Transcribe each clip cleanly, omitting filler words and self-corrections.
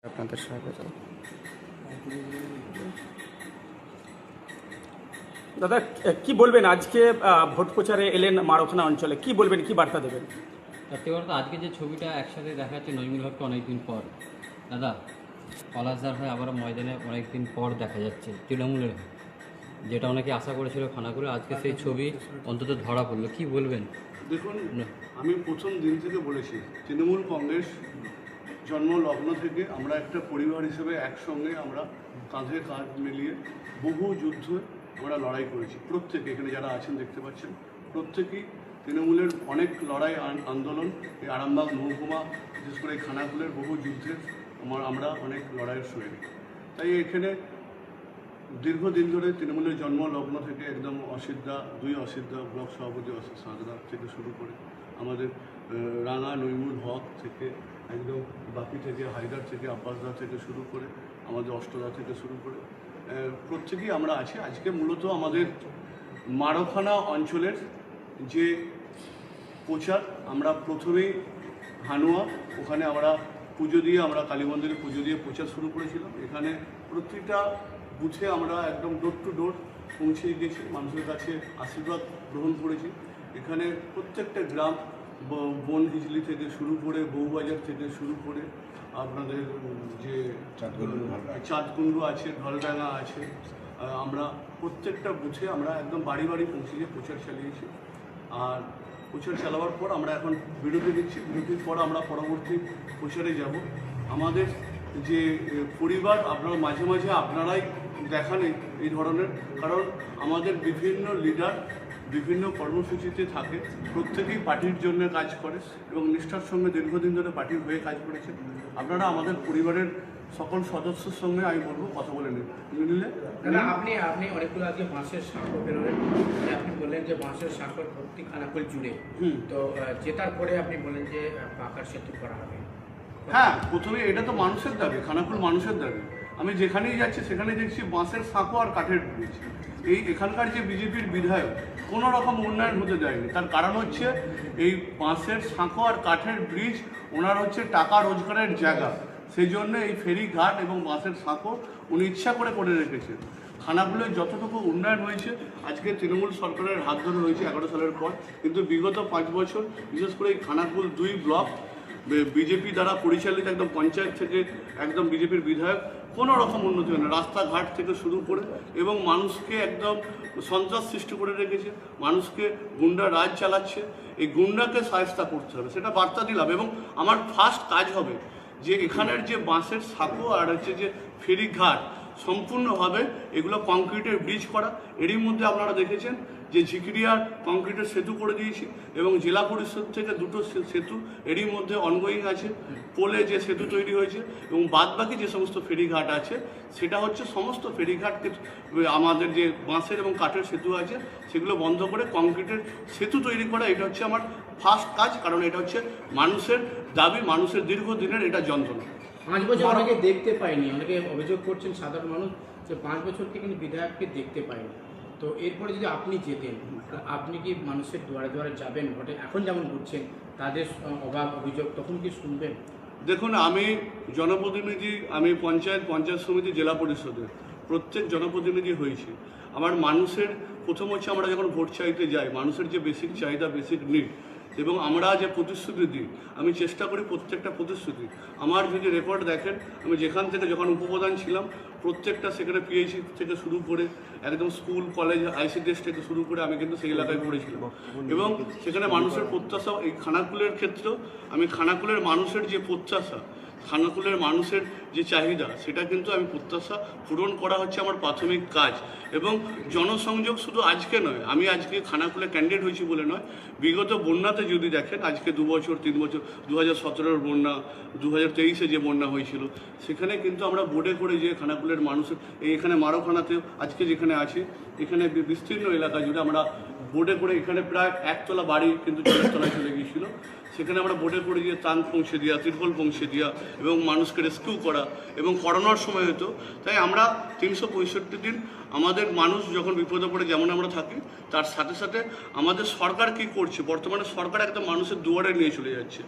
আপনাদের স্বাগত। দাদা, কি বলবেন? আজকে ভোট প্রচারে এলেন মারখানা অঞ্চলে, কি বলবেন, কি বার্তা দেবেন? সত্যি কথা, আজকে যে ছবিটা একসাথে দেখা যাচ্ছে নজরুল হককে অনেকদিন পর, দাদা পলাশদার হয়ে আবারও ময়দানে অনেকদিন পর দেখা যাচ্ছে তৃণমূলের হয়ে, যেটা অনেকে আশা করেছিল খানাকুলে, আজকে সেই ছবি অন্তত ধরা পড়লো। কি বলবেন? দেখুন, আমি প্রথম দিন থেকে বলেছি, তৃণমূল কংগ্রেস জন্মলগ্ন থেকে আমরা একটা পরিবার হিসেবে একসঙ্গে আমরা কাঁধে কাঁধ মিলিয়ে বহু যুদ্ধ আমরা লড়াই করেছি। প্রত্যেকে এখানে যারা আছেন দেখতে পাচ্ছেন, প্রত্যেকেই তৃণমূলের অনেক লড়াই আন্দোলন, এই আরামবাগ মহকুমা বিশেষ করে খানাকুলের বহু যুদ্ধের আমরা অনেক লড়াইয়ের সৈনিক। তাই এখানে দীর্ঘদিন ধরে তৃণমূলের জন্মলগ্ন থেকে একদম অসিদ্ধা, দুই অসিদ্ধা ব্লক সভাপতি সাজদা থেকে শুরু করে আমাদের রাঙা নইমুল হক থেকে একদম বাকি থেকে হায়দার থেকে আব্বাসদা থেকে শুরু করে আমাদের অষ্টদা থেকে শুরু করে প্রত্যেকেই আমরা আছি। আজকে মূলত আমাদের মারখানা অঞ্চলের যে প্রচার, আমরা প্রথমেই হানুয়া, ওখানে আমরা পুজো দিয়ে, আমরা কালী মন্দিরে পুজো দিয়ে প্রচার শুরু করেছিলাম। এখানে প্রতিটা বুথে আমরা একদম ডোর টু ডোর পৌঁছে গিয়েছি, মানুষের কাছে আশীর্বাদ গ্রহণ করেছি। এখানে প্রত্যেকটা গ্রাম, বন হিজলি থেকে শুরু করে বউবাজার থেকে শুরু করে আপনাদের যে চাঁদকুন্ডু আছে, ঢলডাঙ্গা আছে, আমরা প্রত্যেকটা বুথে আমরা একদম বাড়ি বাড়ি পৌঁছে গিয়ে প্রচার চালিয়েছি। আর প্রচার চালাবার পর আমরা এখন বিরতি দিচ্ছি, বিরতির পর আমরা পরবর্তী প্রচারে যাব। আমাদের যে পরিবার, আপনারা মাঝে মাঝে আপনারাই দেখান এই ধরনের, কারণ আমাদের বিভিন্ন লিডার বিভিন্ন কর্মসূচিতে থাকে, প্রত্যেকেই পার্টির জন্য কাজ করে এবং নিষ্ঠার সঙ্গে দীর্ঘদিন ধরে পার্টির হয়ে কাজ করেছেন। আপনারা আমাদের পরিবারের সকল সদস্যের সঙ্গে আমি বলবো কথা বলে নিলে। আপনি অনেকগুলো আজকে বাঁশের সাঁকো বেরোলেন, আপনি বললেন যে বাঁশের সাঁকোর ভর্তি খানাকুল জুড়ে, তো জেতার পরে আপনি বললেন যে পাকার সেতু করা হবে। হ্যাঁ, প্রথমে এটা তো মানুষের দাবি, খানাকুল মানুষের দাবি। আমি যেখানেই যাচ্ছি সেখানে দেখছি বাঁশের সাঁকো আর কাঠের ব্রিজ। এখানকার যে বিজেপির বিধায়ক কোনো রকম উন্নয়ন হতে দেয়নি। তার কারণ হচ্ছে এই বাঁশের সাঁকো আর কাঠের ব্রিজ ওনার হচ্ছে টাকা রোজগারের জায়গা, সেই জন্য এই ফেরিঘাট এবং বাঁশের সাঁকো উনি ইচ্ছা করে রেখেছেন। খানাকুলের যতটুকু উন্নয়ন হয়েছে আজকে তৃণমূল সরকারের হাত ধরে হয়েছে 11 সালের পর, কিন্তু বিগত 5 বছর বিশেষ করে এই খানাকুল 2 ব্লক বিজেপি দ্বারা পরিচালিত, একদম পঞ্চায়েত থেকে একদম বিজেপির বিধায়ক, কোনো রকম উন্নতি হয় না। রাস্তাঘাট থেকে শুরু করে এবং মানুষকে একদম সন্ত্রাস সৃষ্টি করে রেখেছে, মানুষকে গুন্ডা রাজ চালাচ্ছে। এই গুন্ডাকে সায়স্তা করতে হবে, সেটা বার্তা দিলাম। এবং আমার ফার্স্ট কাজ হবে যে এখানের যে বাঁশের সাঁকো আর হচ্ছে যে ফেরিঘাট সম্পূর্ণভাবে এগুলো কংক্রিটের ব্রিজ করা। এরই মধ্যে আপনারা দেখেছেন যে ঝিকিরিয়ার কংক্রিটের সেতু করে দিয়েছি এবং জেলা পরিষদ থেকে 2টো সেতু এরই মধ্যে অনগোয়িং আছে। পোলে যে সেতু তৈরি হয়েছে এবং বাদবাকি যে সমস্ত ফেরিঘাট আছে সেটা হচ্ছে সমস্ত ফেরিঘাটকে আমাদের যে বাঁশের এবং কাঠের সেতু আছে সেগুলো বন্ধ করে কংক্রিটের সেতু তৈরি করা। এটা হচ্ছে আমার ফার্স্ট কাজ, কারণ এটা হচ্ছে মানুষের দাবি, মানুষের দীর্ঘদিনের এটা যন্ত্রণা। 5 বছর অনেকে দেখতে পায়নি, অনেকে অভিযোগ করছেন সাধারণ মানুষ যে 5 বছরকে কিন্তু বিধায়ককে দেখতে পায়নি। তো এরপরে যদি আপনি যেতেন, আপনি কি মানুষের দুয়ারে দুয়ারে যাবেন ভোটে, এখন যেমন করছেন, তাদের অভাব অভিযোগ তখন কি শুনবেন? দেখুন, আমি জনপ্রতিনিধি, আমি পঞ্চায়েত সমিতি, জেলা পরিষদের প্রত্যেক জনপ্রতিনিধি হয়েছি। আমার মানুষের প্রথম হচ্ছে আমরা যখন ভোট চাইতে যাই, মানুষের যে বেসিক চাহিদা, বেসিক নিড এবং আমরা যে প্রতিশ্রুতি দিই, আমি চেষ্টা করি প্রত্যেকটা প্রতিশ্রুতি। আমার যদি রেকর্ড দেখেন, আমি যেখান থেকে যখন উপপ্রধান ছিলাম প্রত্যেকটা সেখানে পিএইচি থেকে শুরু করে একদম স্কুল কলেজ আইসিডিএস থেকে শুরু করে আমি কিন্তু সেই এলাকায় পড়েছিলাম এবং সেখানে মানুষের প্রত্যাশা, এই খানাকুলের ক্ষেত্রেও আমি খানাকুলের মানুষের যে প্রত্যাশা, খানাকুলের মানুষের যে চাহিদা, সেটা কিন্তু আমি প্রত্যাশা পূরণ করা হচ্ছে আমার প্রাথমিক কাজ। এবং জনসংযোগ শুধু আজকে নয়, আমি আজকে খানাকুলে ক্যান্ডিডেট হয়েছি বলে নয়, বিগত বন্যাতে যদি দেখেন আজকে 2 বছর 3 বছর, 2017-র বন্যা, 2023-এ যে বন্যা হয়েছিল, সেখানে কিন্তু আমরা বোটে করে যে খানাকুলের মানুষের এখানে মারখানাতেও আজকে যেখানে আছি, এখানে বিস্তীর্ণ এলাকা জুড়ে আমরা বোটে করে, এখানে প্রায় 1 তলা বাড়ি কিন্তু জলের তলায় চলে গিয়েছিল। সেখানে আমরা বোটে করে গিয়ে ত্রাণ পৌঁছে দেওয়া, ত্রিপল পৌঁছে দেওয়া এবং মানুষকে রেস্কিউ করা এবং করোনার সময় হতো। তাই আমরা 365 দিন আমাদের মানুষ যখন বিপদে পড়ে যেমন আমরা থাকি, তার সাথে সাথে আমাদের সরকার কি করছে, বর্তমানে সরকার একদম মানুষের দুয়ারে নিয়ে চলে যাচ্ছে,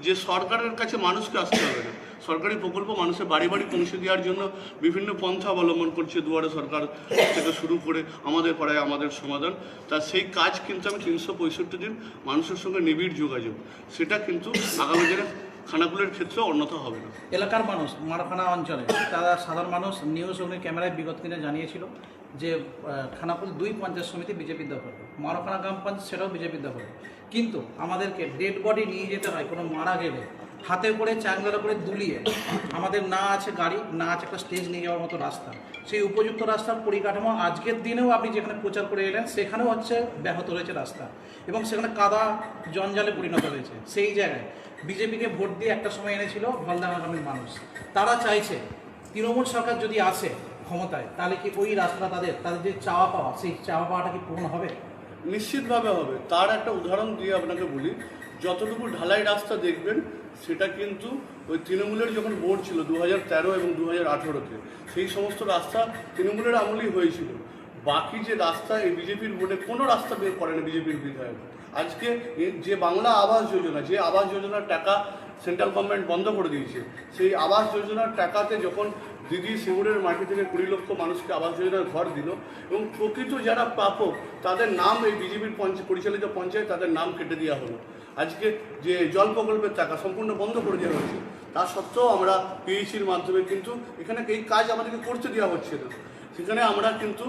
যে সরকারের কাছে মানুষকে আসতে হবে না, সরকারি প্রকল্প মানুষের বাড়ি বাড়ি পৌঁছে দেওয়ার জন্য বিভিন্ন পন্থা অবলম্বন করছে দুয়ারে সরকার থেকে শুরু করে আমাদের পাড়ায় আমাদের সমাধান। তা সেই কাজ কিন্তু আমি 365 দিন মানুষের সঙ্গে নিবিড় যোগাযোগ, সেটা কিন্তু আগামী দিনে খানাকুলের ক্ষেত্রে অন্যথা হবে না। এলাকার মানুষ মারখানা অঞ্চলে তারা সাধারণ মানুষ নিউজ এবং ক্যামেরায় বিগত দিনে জানিয়েছিল যে খানাকুল 2 পঞ্চায়েত সমিতি বিজেপির দখলে, মারখানা গ্রাম পঞ্চায়েত সেটাও বিজেপির দখলে। কিন্তু আমাদেরকে ডেড বডি নিয়ে যেতে হয় কোনো মারা গেলে, হাতে করে চ্যাংলার করে দুলিয়ে, আমাদের না আছে গাড়ি, না আছে একটা স্টেজ নিয়ে যাওয়ার মতো রাস্তা। সেই উপযুক্ত রাস্তার পরিকাঠামো আজকের দিনেও আপনি যেখানে প্রচার করে এলেন সেখানেও হচ্ছে ব্যাহত রয়েছে রাস্তা, এবং সেখানে কাদা জঞ্জালে পরিণত হয়েছে। সেই জায়গায় বিজেপিকে ভোট দিয়ে একটা সময় এনেছিল ভলদাঙ্গাগামীর মানুষ, তারা চাইছে তৃণমূল সরকার যদি আসে ক্ষমতায় তাহলে কি ওই রাস্তা তাদের যে চাওয়া পাওয়া, সেই চাওয়া পাওয়াটা কি পূরণ হবে? নিশ্চিতভাবে হবে। তার একটা উদাহরণ দিয়ে আপনাকে বলি, যতটুকু ঢালাই রাস্তা দেখবেন সেটা কিন্তু ওই তৃণমূলের যখন বোর্ড ছিল 2013 এবং 2018-তে, সেই সমস্ত রাস্তা তৃণমূলের আমলেই হয়েছিল। বাকি যে রাস্তা এই বিজেপির বোর্ডে কোনো রাস্তা বের করেনি বিজেপির বিধায়ক। আজকে যে বাংলা আবাস যোজনা, যে আবাস যোজনার টাকা সেন্ট্রাল গভর্নমেন্ট বন্ধ করে দিয়েছে, সেই আবাস যোজনার টাকাতে যখন দিদি সিঙ্গুরের মাটি থেকে 20 লক্ষ মানুষকে আবাস যোজনার ঘর দিল, এবং প্রকৃত যারা প্রাপক তাদের নাম এই বিজেপির পরিচালিত পঞ্চায়েত তাদের নাম কেটে দেওয়া হলো। আজকে যে জল প্রকল্পের টাকা সম্পূর্ণ বন্ধ করে দেওয়া হয়েছে, তা সত্ত্বেও আমরা পিএইচির মাধ্যমে কিন্তু এখানে এই কাজ আমাদেরকে করতে দেওয়া হচ্ছে না। সেখানে আমরা কিন্তু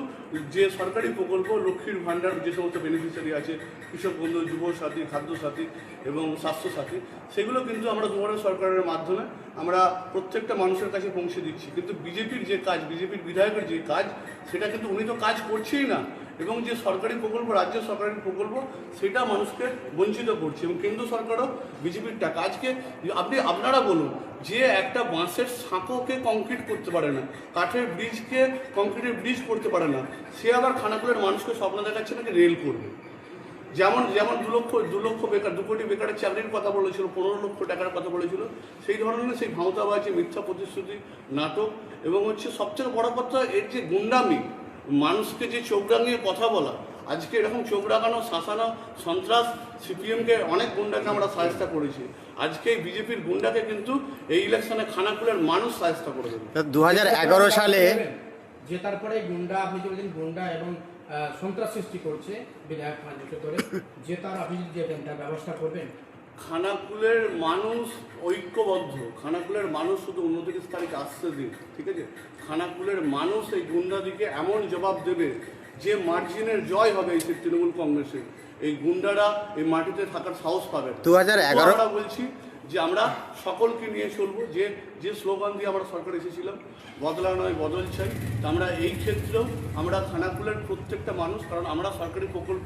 যে সরকারি প্রকল্প লক্ষ্মীর ভাণ্ডার যে সমস্ত বেনিফিশিয়ারি আছে, কৃষক বন্ধু, যুব সাথী, খাদ্য সাথী এবং স্বাস্থ্য সাথী, সেগুলো কিন্তু আমরা দুয়ারে সরকারের মাধ্যমে আমরা প্রত্যেকটা মানুষের কাছে পৌঁছে দিচ্ছি। কিন্তু বিজেপির যে কাজ, বিজেপির বিধায়কের যে কাজ, সেটা কিন্তু উনি তো কাজ করছেই না, এবং যে সরকারি প্রকল্প, রাজ্য সরকারি প্রকল্প, সেটা মানুষকে বঞ্চিত করছে। এবং কেন্দ্র সরকারও বিজেপির টাকা, আজকে আপনারা বলুন, যে একটা বাঁশের সাঁকোকে কংক্রিট করতে পারে না, কাঠের ব্রিজকে কংক্রিটের ব্রিজ করতে পারে না, সে আবার খানাকুলের মানুষকে স্বপ্ন দেখাচ্ছে নাকি রেল করবে। যেমন 2 লক্ষ বেকার, 2 কোটি বেকারের চাকরির কথা বলেছিল, 15 লক্ষ টাকার কথা বলেছিল, সেই ধরনের সেই ভাঁওতাবাজি, মিথ্যা প্রতিশ্রুতি, নাটক, এবং হচ্ছে সবচেয়ে বড় কথা এর যে গুন্ডামি, মানুষকে যে চোখ রাঙিয়ে কথা বলা। আজকে এরকম চোখ রাঙানো, শাসানো, সন্ত্রাস, সিপিএমকে অনেক গুন্ডাকে আমরা সাহায্য করেছি। আজকে এই বিজেপির গুন্ডাকে কিন্তু এই ইলেকশনে খানাকুলের মানুষ সাহায্য করে দেবে। 2011 সালে যে তারপরে গুন্ডা, আপনি যে বলছেন গুন্ডা এবং সন্ত্রাস সৃষ্টি করছে বিধায়ক 5 বছর ধরে, যে তার আপনি যে তার ব্যবস্থা করবেন। খানাকুলের মানুষ ঐক্যবদ্ধ, খানাকুলের মানুষ শুধু 29 তারিখ আসছে দিন, ঠিক আছে, খানাকুলের মানুষ এই গুন্ডাদিকে এমন জবাব দেবে যে মার্জিনের জয় হবে এই তৃণমূল কংগ্রেসে। এই গুন্ডারা এই মাটিতে থাকার সাহস পাবে। 2011 আমরা বলছি যে আমরা সকলকে নিয়ে চলবো, যে স্লোগান দিয়ে আমরা সরকার এসেছিলাম, বদলা নয় বদল চাই। তা আমরা এই ক্ষেত্রেও আমরা খানাকুলের প্রত্যেকটা মানুষ, কারণ আমরা সরকারি প্রকল্প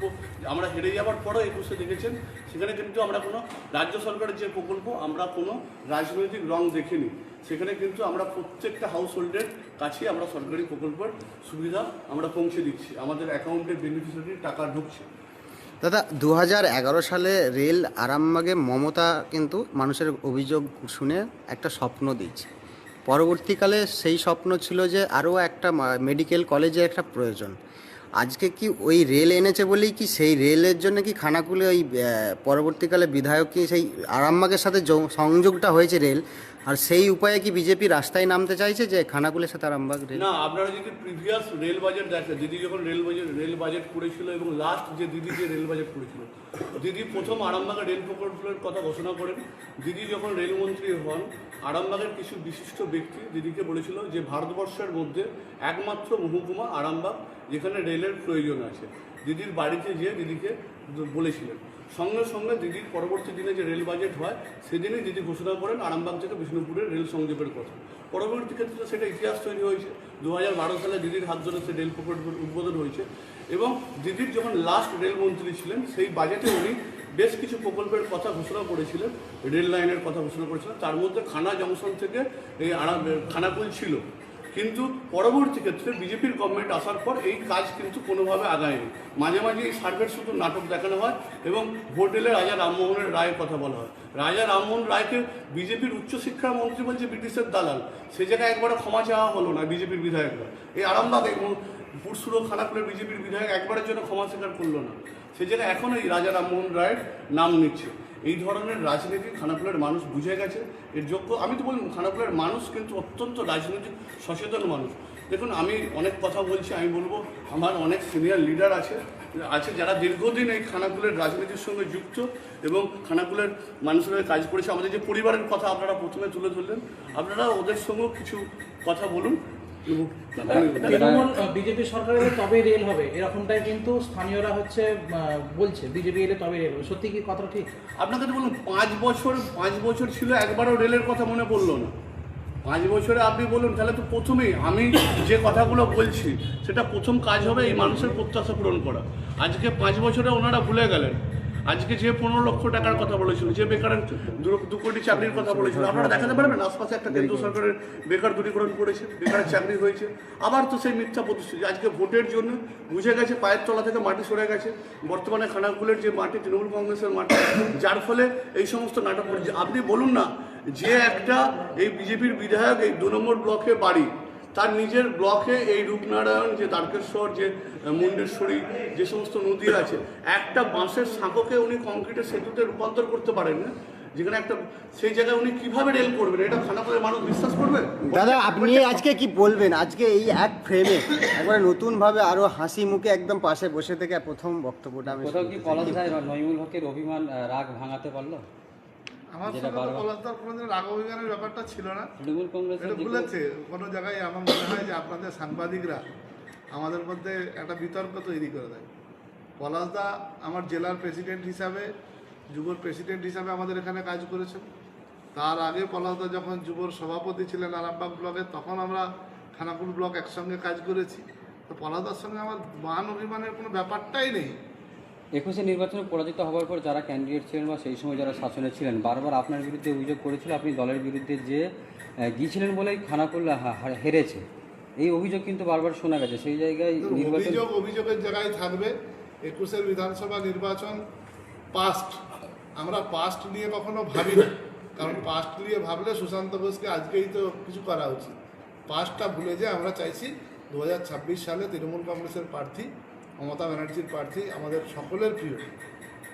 আমরা হেরে যাওয়ার পরেও 21-এ দেখেছেন, সেখানে কিন্তু আমরা কোনো রাজ্য সরকারের যে প্রকল্প, আমরা কোনো রাজনৈতিক রং দেখিনি। সেখানে কিন্তু আমরা প্রত্যেকটা হাউস হোল্ডের কাছে আমরা সরকারি প্রকল্পের সুবিধা আমরা পৌঁছে দিচ্ছি, আমাদের অ্যাকাউন্টে বেনিফিশিয়ারির টাকা ঢুকছে। দাদা 2011 সালে রেল আরামবাগে মমতা কিন্তু মানুষের অভিযোগ শুনে একটা স্বপ্ন দিয়েছে। পরবর্তীকালে সেই স্বপ্ন ছিল যে আরও একটা মেডিকেল কলেজের একটা প্রয়োজন। আজকে কি ওই রেল এনেছে বলেই কি সেই রেলের জন্য কি খানাকুলে ওই পরবর্তীকালে বিধায়ক কি সেই আরামবাগের সাথে সংযোগটা হয়েছে রেল, আর সেই উপায়ে কি বিজেপি রাস্তায় নামতে চাইছে যে খানাকুলের সাথে আরামবাগ রেল? না, আপনারা যদি প্রিভিয়াস রেল বাজেট দেখেন, দিদি যখন রেল বাজেট করেছিল এবং লাস্ট যে দিদি যে রেল বাজেট করেছিল, দিদি প্রথম আরামবাগের রেল প্রকল্পের কথা ঘোষণা করেন। দিদি যখন রেলমন্ত্রী হন, আরামবাগের কিছু বিশিষ্ট ব্যক্তি দিদিকে বলেছিল যে ভারতবর্ষের মধ্যে একমাত্র মহকুমা আরামবাগ যেখানে রেলের প্রয়োজন আছে। দিদির বাড়িতে গিয়ে দিদিকে বলেছিলেন। সঙ্গে সঙ্গে দিদির পরবর্তী দিনে যে রেল বাজেট হয়, সেদিনই দিদি ঘোষণা করেন আরামবাগ থেকে বিষ্ণুপুরের রেল সংযোগের কথা। পরবর্তী ক্ষেত্রে সেটা ইতিহাস তৈরি হয়েছে। 2012 সালে দিদির হাত ধরে সে রেল প্রকল্পের উদ্বোধন হয়েছে, এবং দিদির যখন লাস্ট রেলমন্ত্রী ছিলেন সেই বাজেটে উনি বেশ কিছু প্রকল্পের কথা ঘোষণা করেছিলেন, রেল লাইনের কথা ঘোষণা করেছিলেন। তার মধ্যে খানা জংশন থেকে এই খানাকুল ছিল। কিন্তু পরবর্তী ক্ষেত্রে বিজেপির গভর্নমেন্ট আসার পর এই কাজ কিন্তু কোনোভাবে আগায়নি। মাঝে মাঝে এই সার্ভের শুধু নাটক দেখানো হয় এবং ভোট এলে রাজা রামমোহনের রায়ের কথা বলা হয়। রাজা রামমোহন রায়কে বিজেপির উচ্চশিক্ষা মন্ত্রী বলছে ব্রিটিশের দালাল, সে জায়গায় একবারও ক্ষমা চাওয়া হলো না বিজেপির বিধায়করা। এই আরামবাগ এবং পুরসুর খানাকুলের বিজেপির বিধায়ক একবারের জন্য ক্ষমা স্বীকার করলো না, সে জায়গায় এখন এই রাজা রামমোহন রায়ের নাম নিচ্ছে। এই ধরনের রাজনীতি খানাকুলের মানুষ বুঝে গেছে, এর যোগ্য আমি তো বলবো খানাকুলের মানুষ কিন্তু অত্যন্ত রাজনৈতিক সচেতন মানুষ। দেখুন আমি অনেক কথা বলছি, আমি বলবো আমার অনেক সিনিয়র লিডার আছে যারা দীর্ঘদিন এই খানাকুলের রাজনীতির সঙ্গে যুক্ত এবং খানাকুলের মানুষের হয়ে কাজ করেছে। আমাদের যে পরিবারের কথা আপনারা প্রথমে তুলে ধরলেন, আপনারা ওদের সঙ্গেও কিছু কথা বলুন। তৃণমূল বিজেপি সরকার এলে তবে রেল হবে, এরকমটাই কিন্তু স্থানীয়রা হচ্ছে বলছে, বিজেপি এলে তবে রেল হবে। সত্যি কি কথাটা ঠিক? আপনাকে তো বলুন 5 বছর ছিল, একবারও রেলের কথা মনে পড়লো না। 5 বছরে আপনি বলুন, তাহলে তো প্রথমেই আমি যে কথাগুলো বলছি সেটা প্রথম কাজ হবে এই মানুষের প্রত্যাশা পূরণ করা। আজকে 5 বছরে ওনারা ভুলে গেলেন। আজকে যে 15 লক্ষ টাকার কথা বলেছিল, যে বেকারের 2 কোটি চাকরির কথা বলেছিল, আপনারা দেখাতে পারবেন আশপাশে একটা কেন্দ্র সরকারের বেকার দূরীকরণ করেছে, বেকারের চাকরি হয়েছে। আবার তো সেই মিথ্যা প্রতিশ্রুতি আজকে ভোটের জন্য বুঝে গেছে, পায়ের তলা থেকে মাটি সরে গেছে। বর্তমানে খানাকুলের যে মাটি তৃণমূল কংগ্রেসের মাটি, যার ফলে এই সমস্ত নাটক করেছে। আপনি বলুন না, যে একটা এই বিজেপির বিধায়ক এই 2 নম্বর ব্লকে বাড়ি, তার নিজের ব্লকে এই রূপনারায়ণ, যে দ্বারকেশ্বর, যে মুন্ডেশ্বরী, যে সমস্ত নদী আছে, একটা বাঁশের সাঁকোকে উনি কংক্রিটের সেতুতে রূপান্তর করতে পারেন না, যেখানে একটা সেই জায়গায় উনি কিভাবে রেল করবেন? এটা খানাকুলের মানুষ বিশ্বাস করবে? দাদা আপনি আজকে কি বলবেন? আজকে এই এক ফ্রেমে একবারে নতুনভাবে আরো হাসি মুখে একদম পাশে বসে থেকে প্রথম বক্তব্যটা আমি কোথাও কি পলাশ রায় বা নইমুল হকের অভিমান রাগ ভাঙাতে পারলো? আমার যেটা সাথে বারবার- পলাশদার কোনোদিন রাগ অভিমানের ব্যাপারটা ছিল না। তৃণমূল কংগ্রেসের এটা যে- ভুলেছে কোনো জায়গায়। আমার মনে হয় যে আপনাদের সাংবাদিকরা আমাদের মধ্যে একটা বিতর্ক তৈরি করে দেয়। পলাশদা আমার জেলার প্রেসিডেন্ট হিসাবে, যুবর প্রেসিডেন্ট হিসাবে আমাদের এখানে কাজ করেছেন। তার আগে পলাশদা যখন যুবর সভাপতি ছিলেন আরামবাগ ব্লকে, তখন আমরা খানাকুল ব্লক একসঙ্গে কাজ করেছি। তো পলাশদার সঙ্গে আমার মান অভিমানের কোনো ব্যাপারটাই নেই। 21 নির্বাচনে পরাজিত হওয়ার পর যারা ক্যান্ডিডেট ছিলেন বা সেই সময় যারা শাসনে ছিলেন, বারবার আপনার বিরুদ্ধে অভিযোগ করেছিল আপনি দলের বিরুদ্ধে যে গিয়েছিলেন বলেই খানাকুল হেরেছে। এই অভিযোগ কিন্তু বারবার শোনা গেছে। সেই জায়গায় নির্বাচন অভিযোগের জায়গায় থাকবে। 21 বিধানসভা নির্বাচন পাস্ট, আমরা পাস্ট নিয়ে কখনো ভাবি না, কারণ পাস্ট নিয়ে ভাবলে সুশান্ত ঘোষকে আজকেই তো কিছু করা উচিত। পাস্টটা ভুলে যে আমরা চাইছি 2026 সালে তৃণমূল কংগ্রেসের প্রার্থী মমতা ব্যানার্জির প্রার্থী, আমাদের সকলের প্রিয়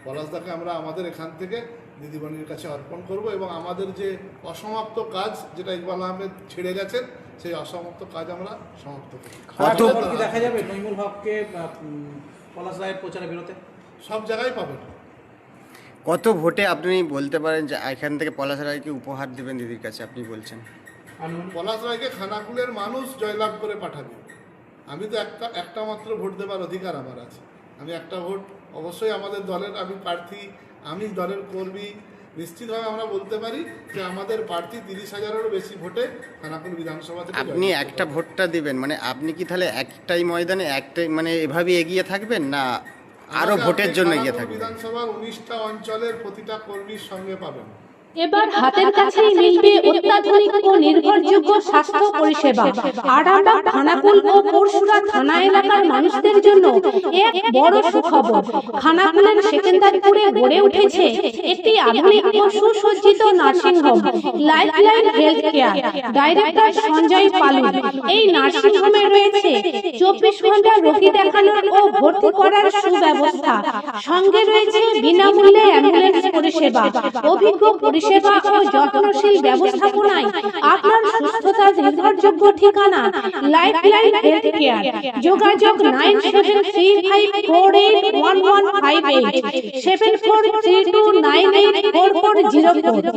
পলাশদাকে আমরা আমাদের এখান থেকে দিদিমণির কাছে অর্পণ করব এবং আমাদের যে অসমাপ্ত কাজ, যেটা ইকবাল আহমেদ ছেড়ে গেছেন, সেই অসমাপ্ত কাজ আমরা সমাপ্ত করব। কি দেখা যাবে নইমুল হককে পলাশ রায়ের প্রচারে বেরোতে? সব জায়গায় পাবেন। কত ভোটে আপনি বলতে পারেন যে এখান থেকে পলাশ রায়কে উপহার দেবেন দিদির কাছে, আপনি বলছেন? পলাশ রায়কে খানাকুলের মানুষ জয়লাভ করে পাঠাবে। আমি তো একটা মাত্র ভোট দেবার অধিকার আমার আছে। আমি একটা ভোট অবশ্যই আমাদের দলের, আমি প্রার্থী, আমি দলের কর্মী, নিশ্চিতভাবে আমরা বলতে পারি যে আমাদের প্রার্থী 30,000-এরও বেশি ভোটে খানাকুল বিধানসভা থেকে আপনি একটা ভোটটা দিবেন, মানে আপনি কি তাহলে একটাই ময়দানে একটাই মানে এভাবে এগিয়ে থাকবেন, না আরো ভোটের জন্য এগিয়ে থাকবেন? বিধানসভার 19টা অঞ্চলের প্রতিটা কর্মীর সঙ্গে পাবেন। এবার হাতের কাছেই মিলবে অত্যাধুনিক ও নির্ভরযোগ্য স্বাস্থ্য পরিষেবা। আরামবাগ, খানাকুল ও পরশুরা থানা এলাকার মানুষদের জন্য এক বড় সুখবর। খানাকুলের সেকেন্দারপুরে গড়ে উঠেছে একটি আধুনিক ও সুসজ্জিত nursing home, Lifeline Health Care. Director Sanjay Palu. এই নার্সিংহোমে রয়েছে 24 ঘন্টা রোগী দেখানোর ও ভর্তি করার সুব্যবস্থা। সঙ্গে রয়েছে বিনামূল্যে অ্যাম্বুলেন্স পরিষেবা। অভিজ্ঞ পরিষেবা ও যত্নশীল ব্যবস্থাপনায় আপনার সুস্থতার নির্ভরযোগ্য ঠিকানা লাইফলাইন হেলথ কেয়ার। যোগাযোগ 9735481158 7432984404।